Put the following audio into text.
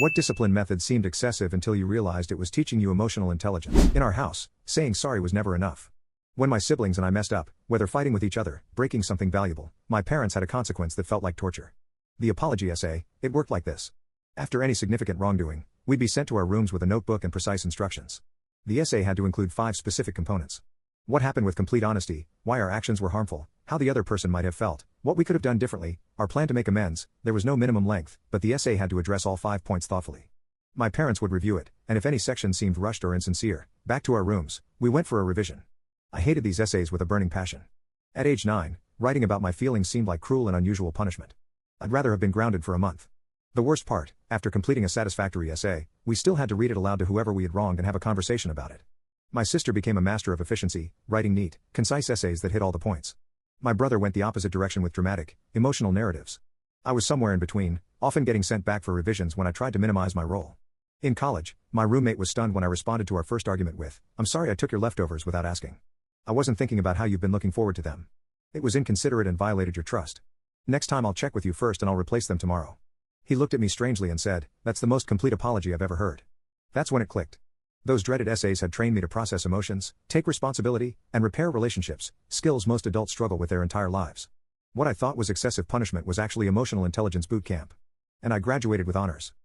What discipline method seemed excessive until you realized it was teaching you emotional intelligence? In our house, saying sorry was never enough. When my siblings and I messed up, whether fighting with each other, breaking something valuable, my parents had a consequence that felt like torture. The apology essay, it worked like this. After any significant wrongdoing, we'd be sent to our rooms with a notebook and precise instructions. The essay had to include 5 specific components. What happened with complete honesty, why our actions were harmful, how the other person might have felt, what we could have done differently, our plan to make amends. There was no minimum length, but the essay had to address all 5 points thoughtfully. My parents would review it, and if any section seemed rushed or insincere, back to our rooms, we went for a revision. I hated these essays with a burning passion. At age 9, writing about my feelings seemed like cruel and unusual punishment. I'd rather have been grounded for a month. The worst part, after completing a satisfactory essay, we still had to read it aloud to whoever we had wronged and have a conversation about it. My sister became a master of efficiency, writing neat, concise essays that hit all the points. My brother went the opposite direction with dramatic, emotional narratives. I was somewhere in between, often getting sent back for revisions when I tried to minimize my role. In college, my roommate was stunned when I responded to our first argument with, "I'm sorry I took your leftovers without asking. I wasn't thinking about how you've been looking forward to them. It was inconsiderate and violated your trust. Next time I'll check with you first and I'll replace them tomorrow." He looked at me strangely and said, "That's the most complete apology I've ever heard." That's when it clicked. Those dreaded essays had trained me to process emotions, take responsibility, and repair relationships, skills most adults struggle with their entire lives. What I thought was excessive punishment was actually emotional intelligence boot camp. And I graduated with honors.